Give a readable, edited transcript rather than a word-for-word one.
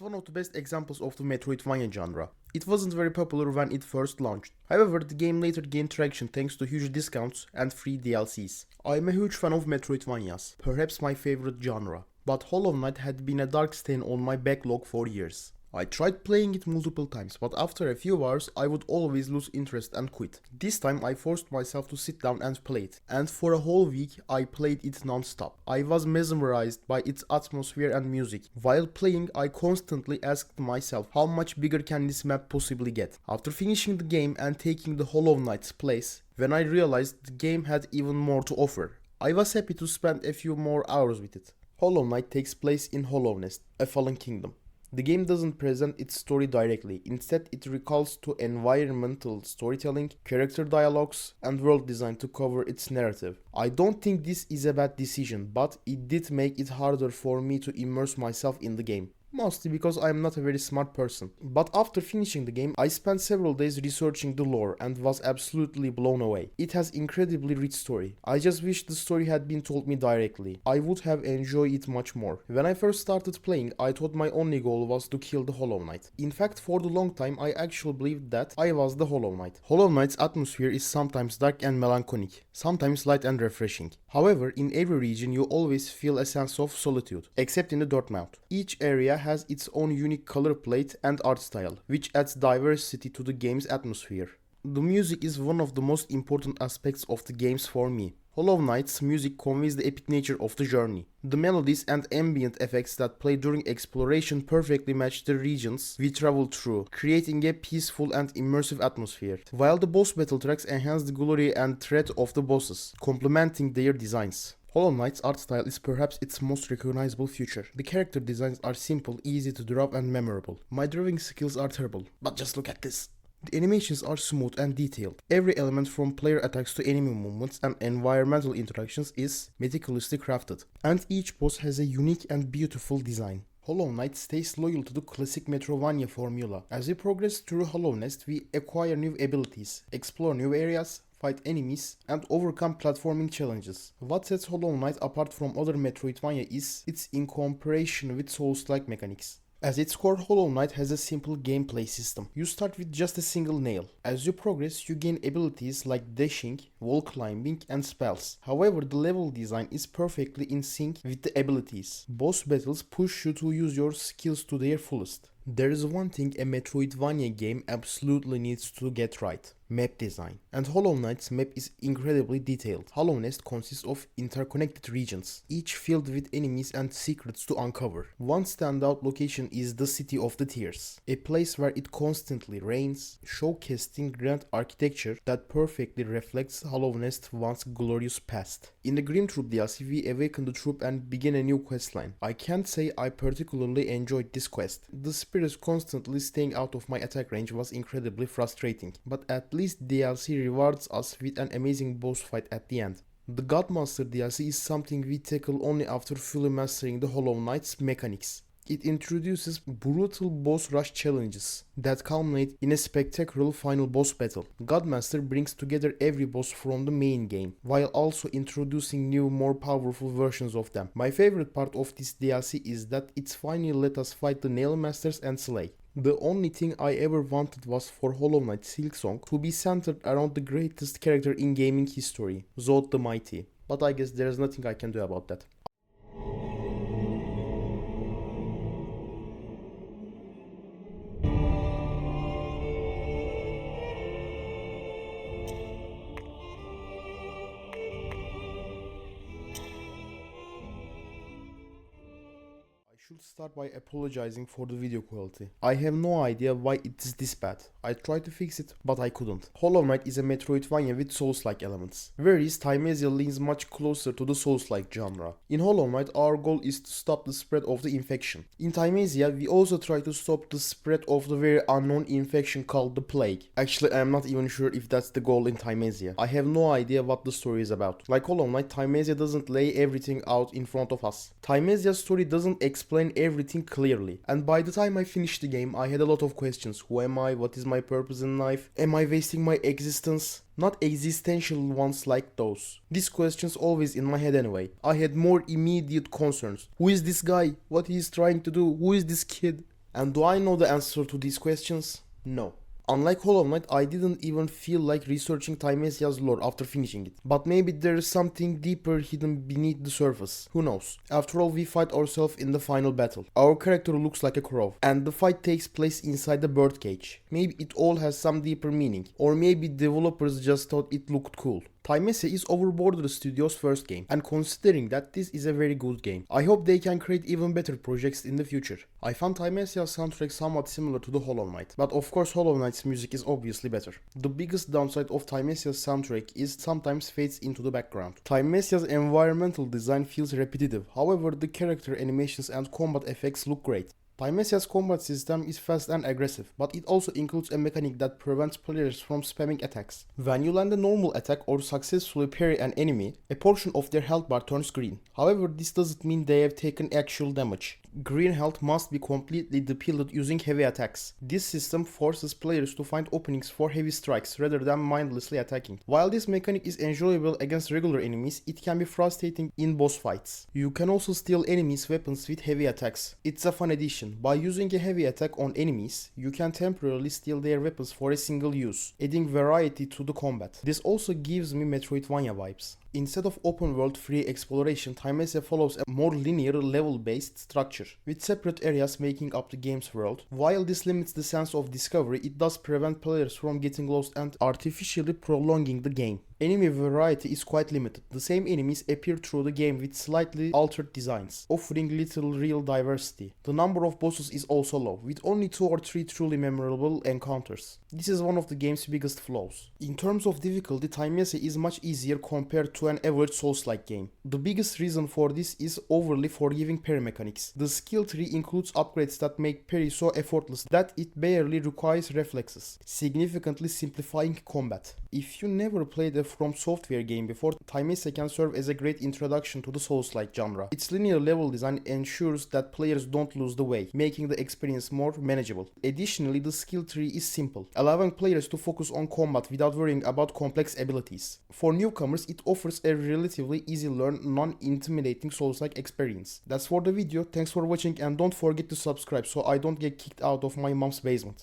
It's one of the best examples of the Metroidvania genre. It wasn't very popular when it first launched. However, the game later gained traction thanks to huge discounts and free DLCs. I'm a huge fan of Metroidvanias, perhaps my favorite genre. But Hollow Knight had been a dark stain on my backlog for years. I tried playing it multiple times, but after a few hours I would always lose interest and quit. This time I forced myself to sit down and play it, and for a whole week I played it non-stop. I was mesmerized by its atmosphere and music. While playing, I constantly asked myself how much bigger can this map possibly get. After finishing the game and taking the Hollow Knight's place, when I realized the game had even more to offer, I was happy to spend a few more hours with it. Hollow Knight takes place in Hollow Nest, a fallen kingdom. The game doesn't present its story directly, instead it recalls to environmental storytelling, character dialogues, and world design to cover its narrative. I don't think this is a bad decision, but it did make it harder for me to immerse myself in the game. Mostly because I am not a very smart person. But after finishing the game, I spent several days researching the lore and was absolutely blown away. It has incredibly rich story. I just wish the story had been told me directly. I would have enjoyed it much more. When I first started playing, I thought my only goal was to kill the Hollow Knight. In fact, for the long time, I actually believed that I was the Hollow Knight. Hollow Knight's atmosphere is sometimes dark and melancholic, sometimes light and refreshing. However, in every region you always feel a sense of solitude, except in the Dirtmouth. Each area has its own unique color palette and art style, which adds diversity to the game's atmosphere. The music is one of the most important aspects of the games for me. Hollow Knight's music conveys the epic nature of the journey. The melodies and ambient effects that play during exploration perfectly match the regions we travel through, creating a peaceful and immersive atmosphere, while the boss battle tracks enhance the glory and threat of the bosses, complementing their designs. Hollow Knight's art style is perhaps its most recognizable feature. The character designs are simple, easy to draw and memorable. My drawing skills are terrible, but just look at this. The animations are smooth and detailed. Every element from player attacks to enemy movements and environmental interactions is meticulously crafted, and each boss has a unique and beautiful design. Hollow Knight stays loyal to the classic Metroidvania formula. As we progress through Hollow Nest, we acquire new abilities, explore new areas, fight enemies, and overcome platforming challenges. What sets Hollow Knight apart from other Metroidvania is its incorporation with Souls-like mechanics. At its core, Hollow Knight has a simple gameplay system. You start with just a single nail. As you progress, you gain abilities like dashing, wall climbing, and spells. However, the level design is perfectly in sync with the abilities. Boss battles push you to use your skills to their fullest. There is one thing a Metroidvania game absolutely needs to get right: map design. And Hollow Knight's map is incredibly detailed. Hollow Nest consists of interconnected regions, each filled with enemies and secrets to uncover. One standout location is the City of the Tears, a place where it constantly rains, showcasing grand architecture that perfectly reflects Hollow Nest's once glorious past. In the Grim Troop DLC, we awaken the troop and begin a new questline. I can't say I particularly enjoyed this quest. The spirits constantly staying out of my attack range was incredibly frustrating, but at least DLC rewards us with an amazing boss fight at the end. The Godmaster DLC is something we tackle only after fully mastering the Hollow Knight's mechanics. It introduces brutal boss rush challenges that culminate in a spectacular final boss battle. Godmaster brings together every boss from the main game, while also introducing new, more powerful versions of them. My favorite part of this DLC is that it finally let us fight the Nail Masters and Slay. The only thing I ever wanted was for Hollow Knight Silksong to be centered around the greatest character in gaming history, Zod the Mighty. But I guess there's nothing I can do about that. I should start by apologizing for the video quality. I have no idea why it is this bad. I tried to fix it, but I couldn't. Hollow Knight is a Metroidvania with Souls-like elements, whereas Thymesia leans much closer to the Souls-like genre. In Hollow Knight, our goal is to stop the spread of the infection. In Thymesia, we also try to stop the spread of the very unknown infection called the Plague. Actually, I am not even sure if that's the goal in Thymesia. I have no idea what the story is about. Like Hollow Knight, Thymesia doesn't lay everything out in front of us. Thymesia's story doesn't explain everything clearly, and by the time I finished the game, I had a lot of questions. Who am I? What is my purpose in life? Am I wasting my existence? Not existential ones like those. These questions always in my head anyway. I had more immediate concerns. Who is this guy? What he is trying to do? Who is this kid? And do I know the answer to these questions? No. Unlike Hollow Knight, I didn't even feel like researching Thymesia's lore after finishing it. But maybe there is something deeper hidden beneath the surface. Who knows? After all, we fight ourselves in the final battle. Our character looks like a crow, and the fight takes place inside the birdcage. Maybe it all has some deeper meaning. Or maybe developers just thought it looked cool. Thymesia is Overborder Studios' first game, and considering that this is a very good game, I hope they can create even better projects in the future. I found Thymesia's soundtrack somewhat similar to the Hollow Knight, but of course Hollow Knight's music is obviously better. The biggest downside of Thymesia's soundtrack is sometimes fades into the background. Thymesia's environmental design feels repetitive, however the character animations and combat effects look great. Thymesia's combat system is fast and aggressive, but it also includes a mechanic that prevents players from spamming attacks. When you land a normal attack or successfully parry an enemy, a portion of their health bar turns green. However, this doesn't mean they have taken actual damage. Green health must be completely depleted using heavy attacks. This system forces players to find openings for heavy strikes rather than mindlessly attacking. While this mechanic is enjoyable against regular enemies, it can be frustrating in boss fights. You can also steal enemies' weapons with heavy attacks. It's a fun addition. By using a heavy attack on enemies, you can temporarily steal their weapons for a single use, adding variety to the combat. This also gives me Metroidvania vibes. Instead of open world free exploration, Thymesia follows a more linear level based structure, with separate areas making up the game's world. While this limits the sense of discovery, it does prevent players from getting lost and artificially prolonging the game. Enemy variety is quite limited. The same enemies appear through the game with slightly altered designs, offering little real diversity. The number of bosses is also low, with only 2 or 3 truly memorable encounters. This is one of the game's biggest flaws. In terms of difficulty, Thymesia is much easier compared to an average Souls-like game. The biggest reason for this is overly forgiving parry mechanics. The skill tree includes upgrades that make parry so effortless that it barely requires reflexes, significantly simplifying combat. If you never played a From Software game before, Thymesia can serve as a great introduction to the Souls-like genre. Its linear level design ensures that players don't lose the way, making the experience more manageable. Additionally, the skill tree is simple, allowing players to focus on combat without worrying about complex abilities. For newcomers, it offers a relatively easy-learn, non-intimidating Souls-like experience. That's for the video, thanks for watching and don't forget to subscribe so I don't get kicked out of my mom's basement.